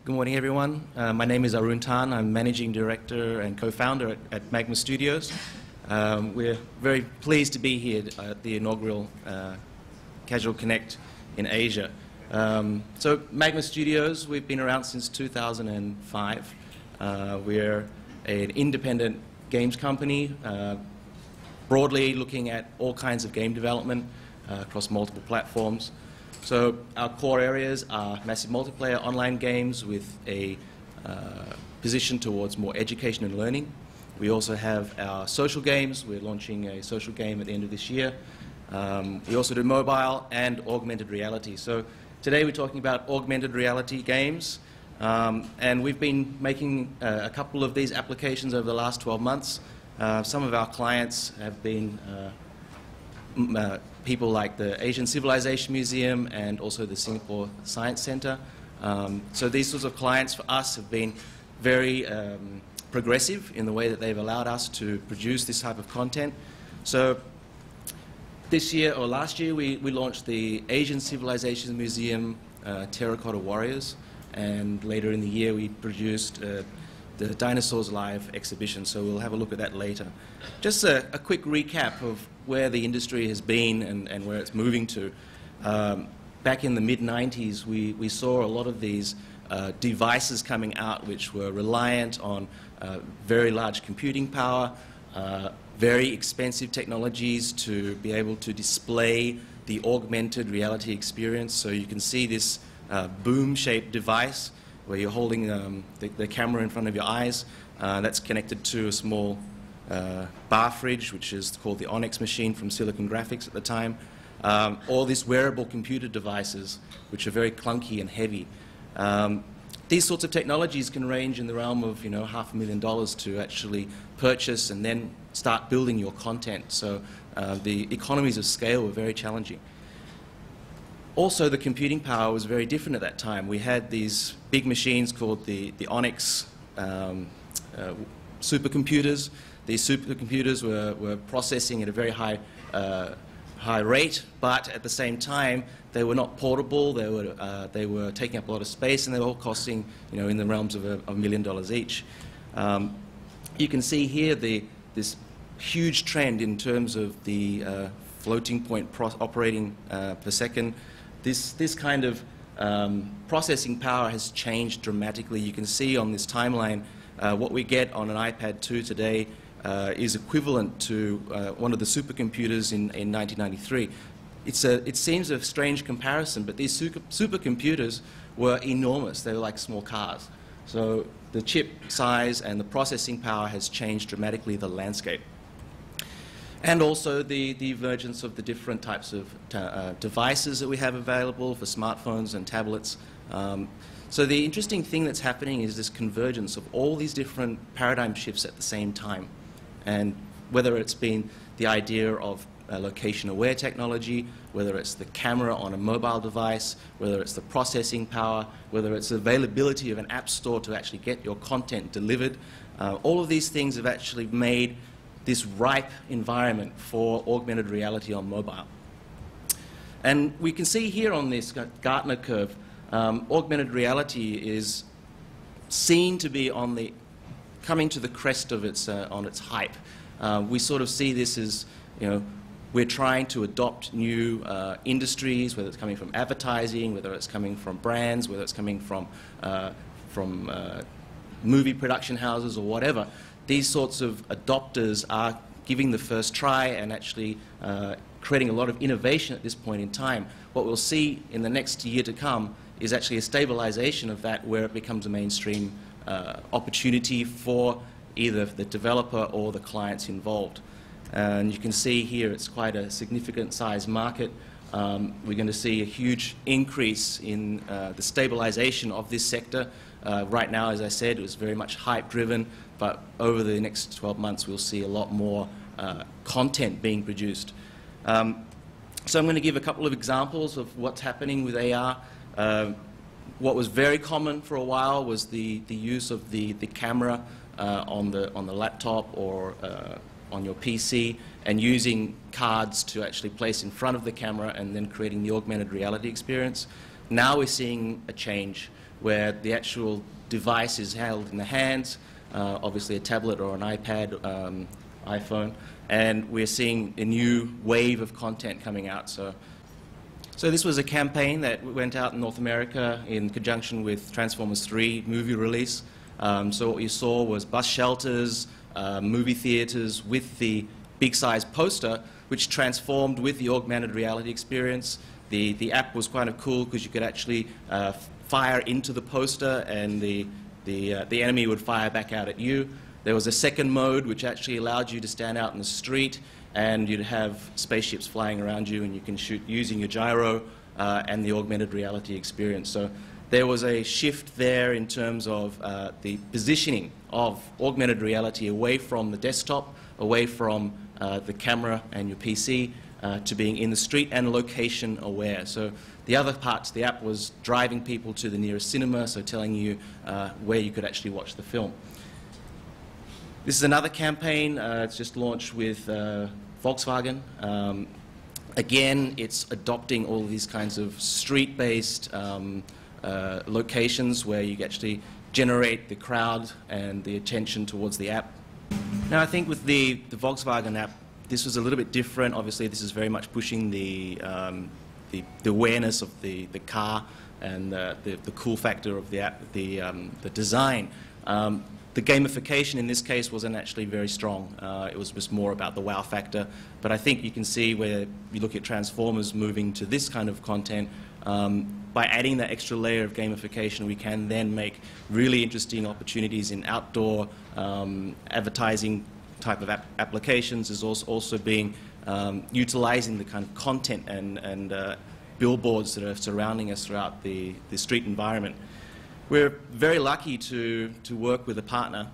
Good morning, everyone. My name is Arun Tan. I'm Managing Director and Co-Founder at Magma Studios. We're very pleased to be here at the inaugural Casual Connect in Asia. So Magma Studios, we've been around since 2005. We're an independent games company, broadly looking at all kinds of game development across multiple platforms. So our core areas are massive multiplayer online games with a position towards more education and learning. We also have our social games. We're launching a social game at the end of this year. We also do mobile and augmented reality. So today we're talking about augmented reality games. And we've been making a couple of these applications over the last 12 months. Some of our clients have been people like the Asian Civilization Museum and also the Singapore Science Center. So these sorts of clients for us have been very progressive in the way that they've allowed us to produce this type of content. So this year, or last year, we launched the Asian Civilization Museum Terracotta Warriors, and later in the year we produced the Dinosaurs Live exhibition, so we'll have a look at that later. Just a quick recap of where the industry has been and where it's moving to. Back in the mid-90s, we saw a lot of these devices coming out which were reliant on very large computing power, very expensive technologies to be able to display the augmented reality experience. So you can see this boom-shaped device where you're holding the camera in front of your eyes. That's connected to a small bar fridge, which is called the Onyx machine from Silicon Graphics at the time. All these wearable computer devices, which are very clunky and heavy. These sorts of technologies can range in the realm of $500,000 to actually purchase and then start building your content. So the economies of scale were very challenging. Also, the computing power was very different at that time. We had these big machines called the Onyx supercomputers. These supercomputers were processing at a very high rate, but at the same time, they were not portable. They were taking up a lot of space, and they were all costing, in the realms of $1 million each. You can see here this huge trend in terms of the floating point operating per second. This kind of processing power has changed dramatically. You can see on this timeline what we get on an iPad 2 today is equivalent to one of the supercomputers in 1993. It seems a strange comparison, but these supercomputers were enormous. They were like small cars. So the chip size and the processing power has changed dramatically the landscape. And also the emergence of the different types of devices that we have available for smartphones and tablets. So the interesting thing that's happening is this convergence of all these different paradigm shifts at the same time. And whether it's been the idea of location-aware technology, whether it's the camera on a mobile device, whether it's the processing power, whether it's the availability of an app store to actually get your content delivered, all of these things have actually made this ripe environment for augmented reality on mobile. And we can see here on this Gartner curve, augmented reality is seen to be coming to the crest of on its hype. We sort of see this as, we're trying to adopt new industries, whether it's coming from advertising, whether it's coming from brands, whether it's coming from movie production houses or whatever. These sorts of adopters are giving the first try and actually creating a lot of innovation at this point in time. What we'll see in the next year to come is actually a stabilization of that where it becomes a mainstream opportunity for either the developer or the clients involved. And you can see here it's quite a significant size market. We're going to see a huge increase in the stabilization of this sector. Right now, as I said, it was very much hype-driven, but over the next 12 months, we'll see a lot more content being produced. So I'm going to give a couple of examples of what's happening with AR. What was very common for a while was the use of the camera on the laptop or on your PC, and using cards to actually place in front of the camera and then creating the augmented reality experience. Now we're seeing a change where the actual device is held in the hands, obviously a tablet or an iPad, iPhone, and we're seeing a new wave of content coming out. So this was a campaign that went out in North America in conjunction with Transformers 3 movie release. So what you saw was bus shelters, movie theaters with the big size poster, which transformed with the augmented reality experience. The app was kind of cool because you could actually fire into the poster and the enemy would fire back out at you. There was a second mode which actually allowed you to stand out in the street and you'd have spaceships flying around you and you can shoot using your gyro and the augmented reality experience. So there was a shift there in terms of the positioning of augmented reality away from the desktop, away from the camera and your PC, to being in the street and location aware. So the other part to the app was driving people to the nearest cinema, so telling you where you could actually watch the film. This is another campaign. It's just launched with Volkswagen. Again, it's adopting all of these kinds of street-based locations where you actually generate the crowd and the attention towards the app. Now, I think with the Volkswagen app, this was a little bit different. Obviously, this is very much pushing the awareness of the car and the cool factor of the app, the design. The gamification in this case wasn't actually very strong. It was just more about the wow factor. But I think you can see where you look at Transformers moving to this kind of content. By adding that extra layer of gamification, we can then make really interesting opportunities in outdoor advertising type of applications. Is also being utilizing the kind of content and billboards that are surrounding us throughout the street environment. We're very lucky to work with a partner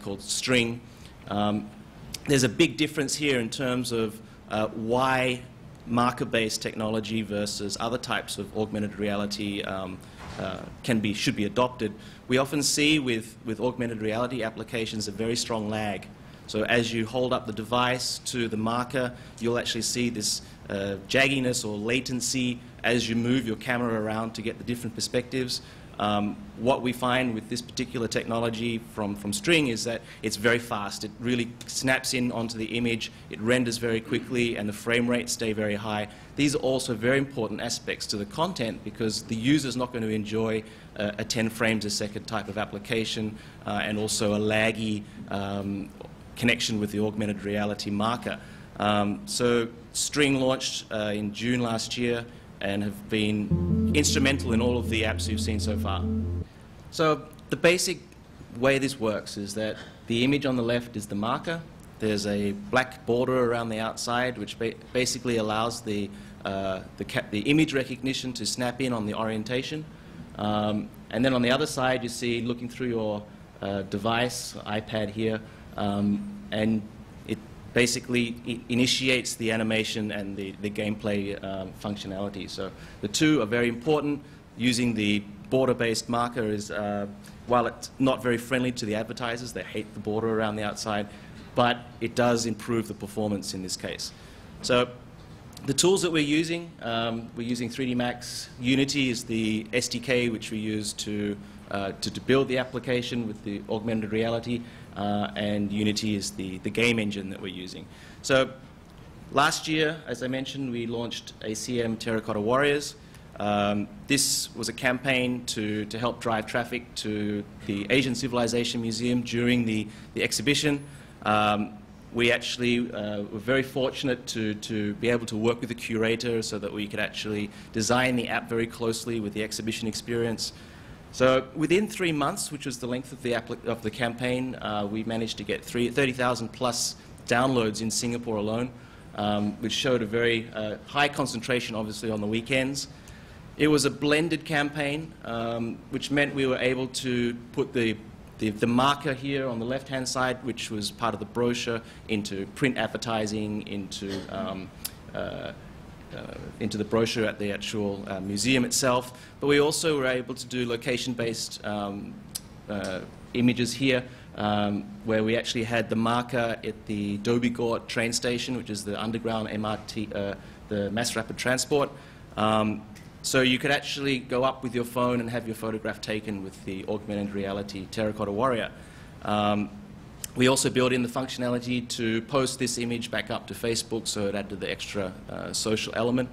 called String. There's a big difference here in terms of why marker-based technology versus other types of augmented reality should be adopted. We often see with augmented reality applications a very strong lag. So as you hold up the device to the marker, you'll actually see this jagginess or latency as you move your camera around to get the different perspectives. What we find with this particular technology from String is that it's very fast. It really snaps in onto the image, it renders very quickly, and the frame rates stay very high. These are also very important aspects to the content because the user's not going to enjoy a 10 frames a second type of application and also a laggy connection with the augmented reality marker. So String launched in June last year and have been instrumental in all of the apps you've seen so far. So the basic way this works is that the image on the left is the marker. There's a black border around the outside which basically allows the image recognition to snap in on the orientation. And then on the other side you see, looking through your device, iPad here, and it basically initiates the animation and the gameplay functionality. So the two are very important. Using the border-based marker is, while it's not very friendly to the advertisers, they hate the border around the outside, but it does improve the performance in this case. So the tools that we're using 3D Max. Unity is the SDK which we use to build the application with the augmented reality, and Unity is the game engine that we're using. So last year, as I mentioned, we launched ACM Terracotta Warriors. This was a campaign to help drive traffic to the Asian Civilization Museum during the exhibition. We actually were very fortunate to be able to work with the curator so that we could actually design the app very closely with the exhibition experience. So within 3 months, which was the length of the campaign, we managed to get 30,000 plus downloads in Singapore alone, which showed a very high concentration, obviously, on the weekends. It was a blended campaign, which meant we were able to put the marker here on the left-hand side, which was part of the brochure, into print advertising, into the brochure at the actual museum itself. But we also were able to do location-based images here, where we actually had the marker at the Dhoby Ghaut train station, which is the underground MRT, the mass rapid transport. So you could actually go up with your phone and have your photograph taken with the augmented reality Terracotta Warrior. We also built in the functionality to post this image back up to Facebook, so it added the extra social element.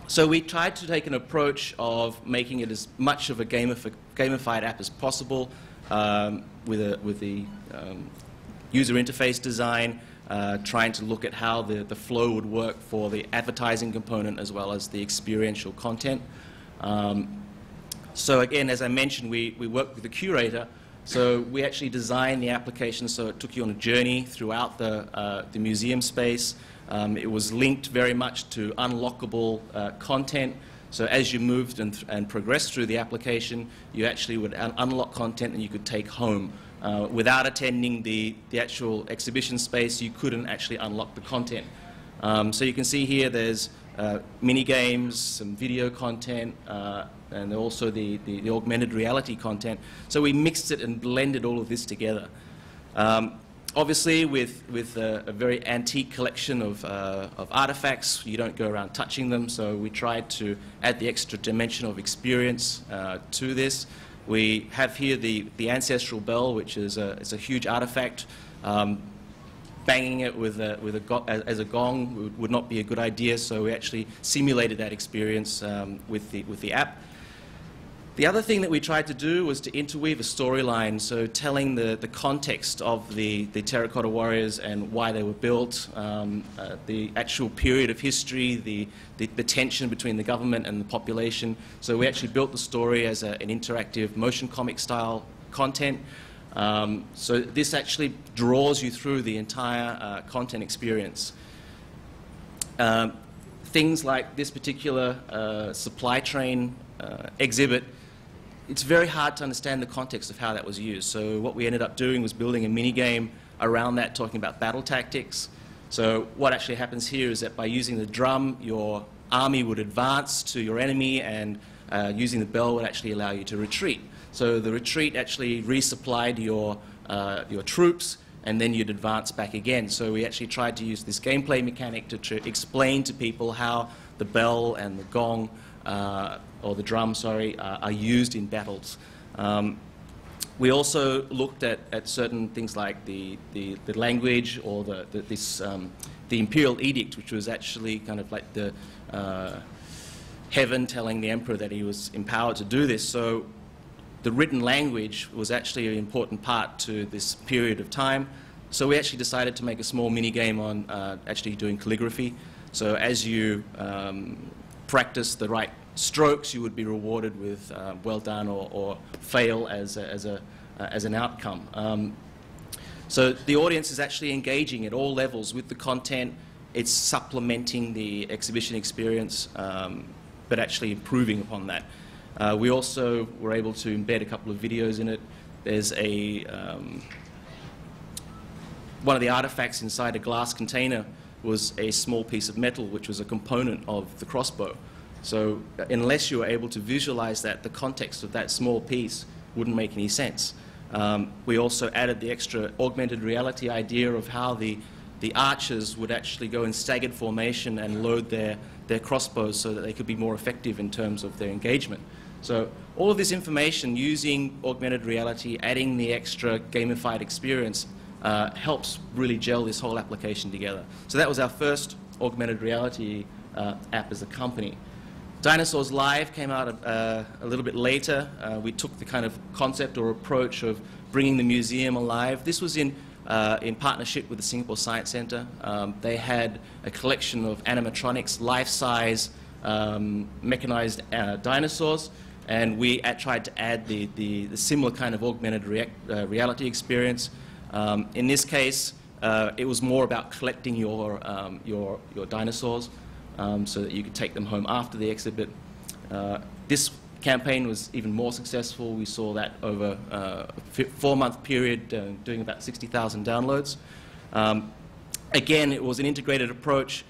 So we tried to take an approach of making it as much of a gamified app as possible, with the user interface design, trying to look at how the flow would work for the advertising component as well as the experiential content. So again, as I mentioned, we worked with the curator. So we actually designed the application so it took you on a journey throughout the museum space. It was linked very much to unlockable content. So as you moved and progressed through the application, you actually would unlock content and you could take home. Without attending the actual exhibition space, you couldn't actually unlock the content. So you can see here there's mini games, some video content, and also the augmented reality content. So we mixed it and blended all of this together. Obviously, with a very antique collection of artifacts, you don't go around touching them, so we tried to add the extra dimension of experience to this. We have here the ancestral bell, which is it's a huge artifact. Banging it as a gong would not be a good idea, so we actually simulated that experience with the app. The other thing that we tried to do was to interweave a storyline, so telling the context of the Terracotta Warriors and why they were built, the actual period of history, the tension between the government and the population. So we actually built the story as an interactive motion comic style content. So this actually draws you through the entire content experience. Things like this particular supply train exhibit, it's very hard to understand the context of how that was used. So what we ended up doing was building a mini game around that, talking about battle tactics. So what actually happens here is that by using the drum, your army would advance to your enemy, and using the bell would actually allow you to retreat. So the retreat actually resupplied your troops, and then you'd advance back again. So we actually tried to use this gameplay mechanic to explain to people how the bell and the gong, or the drum, sorry, are used in battles. We also looked at certain things like the language, or the imperial edict, which was actually kind of like the heaven telling the emperor that he was empowered to do this. So the written language was actually an important part to this period of time. So we actually decided to make a small mini game on actually doing calligraphy. So as you practice the right strokes, you would be rewarded with well done or fail as an outcome. So the audience is actually engaging at all levels with the content. It's supplementing the exhibition experience, but actually improving upon that. We also were able to embed a couple of videos in it. There's one of the artifacts inside a glass container was a small piece of metal, which was a component of the crossbow. So unless you were able to visualize that, the context of that small piece wouldn't make any sense. We also added the extra augmented reality idea of how the archers would actually go in staggered formation and load their crossbows so that they could be more effective in terms of their engagement. So all of this information, using augmented reality, adding the extra gamified experience, helps really gel this whole application together. So that was our first augmented reality app as a company. Dinosaurs Live came out a little bit later. We took the kind of concept or approach of bringing the museum alive. This was in partnership with the Singapore Science Centre. They had a collection of animatronics, life-size mechanized dinosaurs, and we tried to add the similar kind of augmented reality experience. In this case, it was more about collecting your dinosaurs, so that you could take them home after the exhibit. This campaign was even more successful. We saw that over a 4-month period, doing about 60,000 downloads. Again, it was an integrated approach.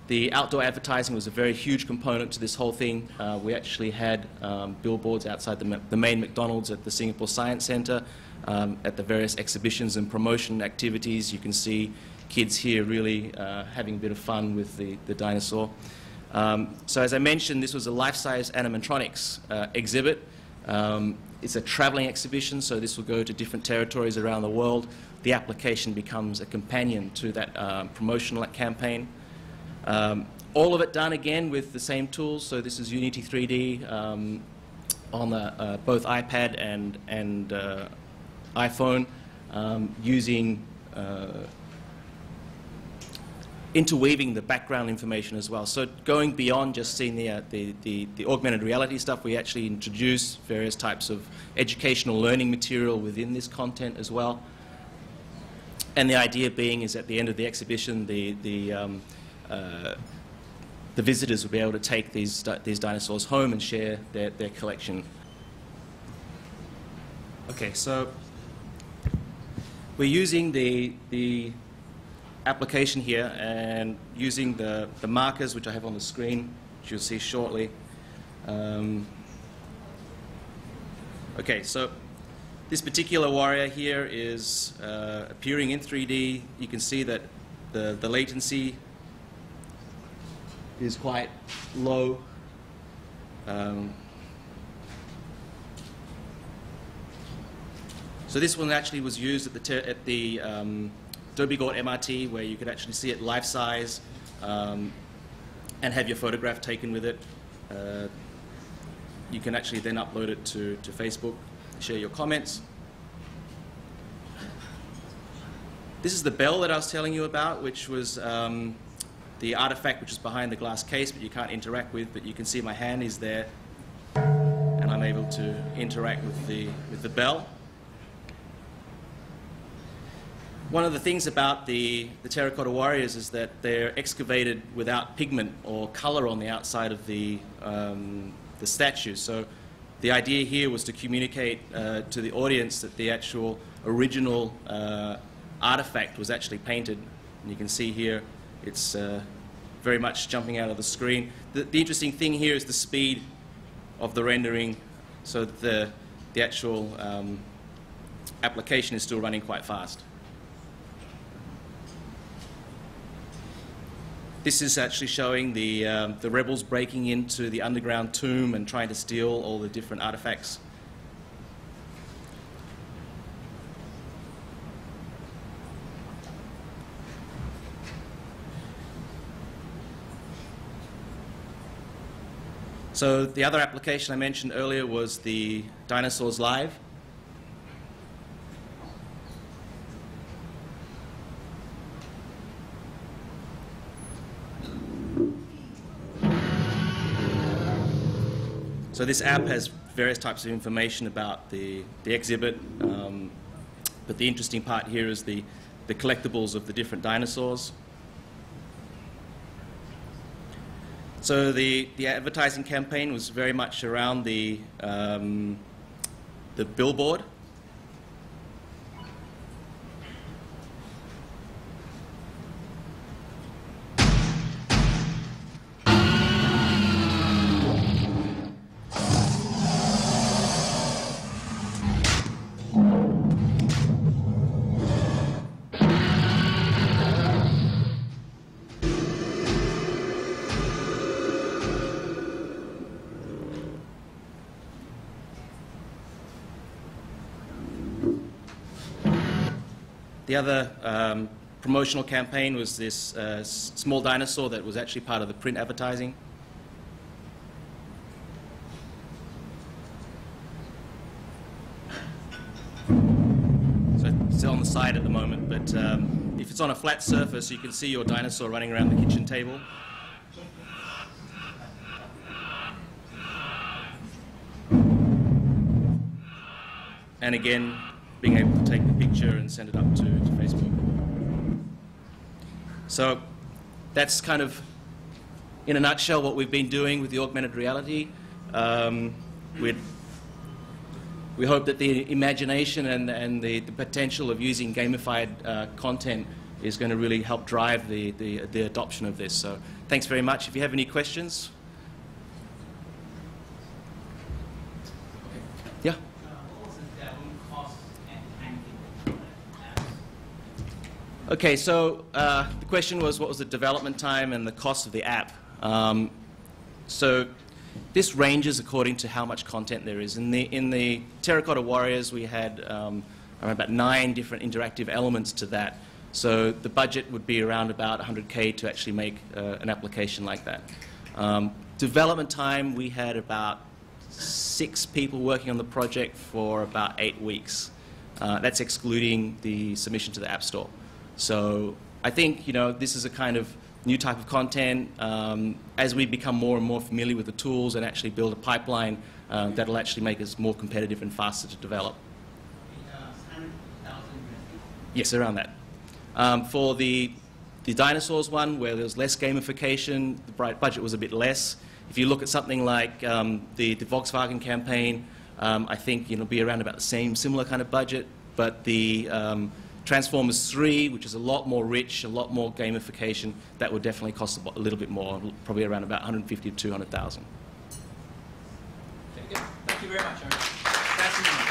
The outdoor advertising was a very huge component to this whole thing. We actually had billboards outside the main McDonald's at the Singapore Science Centre, at the various exhibitions and promotion activities. You can see kids here really having a bit of fun with the dinosaur. So as I mentioned, this was a life-size animatronics exhibit. It's a traveling exhibition, so this will go to different territories around the world. The application becomes a companion to that promotional campaign. All of it done again with the same tools. So this is Unity 3D on both iPad and iPhone, using interweaving the background information as well. So going beyond just seeing the augmented reality stuff, we actually introduce various types of educational learning material within this content as well. And the idea being is at the end of the exhibition, the visitors will be able to take these dinosaurs home and share their collection. Okay, so we're using the application here and using the markers which I have on the screen, which you'll see shortly. Okay, so this particular warrior here is appearing in 3D. You can see that the latency is quite low. So this one actually was used at the Dobigort MRT, where you could actually see it life-size and have your photograph taken with it. You can actually then upload it to Facebook, share your comments. This is the bell that I was telling you about, which was the artifact which is behind the glass case, but you can't interact with, but you can see my hand is there, and I'm able to interact with the bell. One of the things about the Terracotta Warriors is that they're excavated without pigment or color on the outside of the statue. So the idea here was to communicate to the audience that the actual original artifact was actually painted. And you can see here it's very much jumping out of the screen. The interesting thing here is the speed of the rendering, so that the actual application is still running quite fast. This is actually showing the rebels breaking into the underground tomb and trying to steal all the different artifacts. So the other application I mentioned earlier was the Dinosaurs Live. So this app has various types of information about the exhibit, but the interesting part here is the collectibles of the different dinosaurs. So the advertising campaign was very much around the billboard. The other promotional campaign was this small dinosaur that was actually part of the print advertising. So it's on the side at the moment, but if it's on a flat surface, you can see your dinosaur running around the kitchen table. And again, being able to take the picture and send it up to Facebook. So that's kind of, in a nutshell, what we've been doing with the augmented reality. We hope that the imagination and the potential of using gamified content is going to really help drive the adoption of this. So thanks very much. If you have any questions. Yeah? Okay, so the question was, what was the development time and the cost of the app? So this ranges according to how much content there is. In the Terracotta Warriors, we had around about 9 different interactive elements to that. So the budget would be around about $100K to actually make an application like that. Development time, we had about 6 people working on the project for about 8 weeks. That's excluding the submission to the App Store. So I think, you know, this is a kind of new type of content. As we become more and more familiar with the tools and actually build a pipeline, that'll actually make us more competitive and faster to develop. 100,000 Yes, around that. For the dinosaurs one, where there was less gamification, the budget was a bit less. If you look at something like the Volkswagen campaign, I think it'll be around about the same, similar kind of budget. But the Transformers 3, which is a lot more rich, a lot more gamification, that would definitely cost a little bit more, probably around about 150 to 200,000. Okay, good. Thank you very much, Aaron.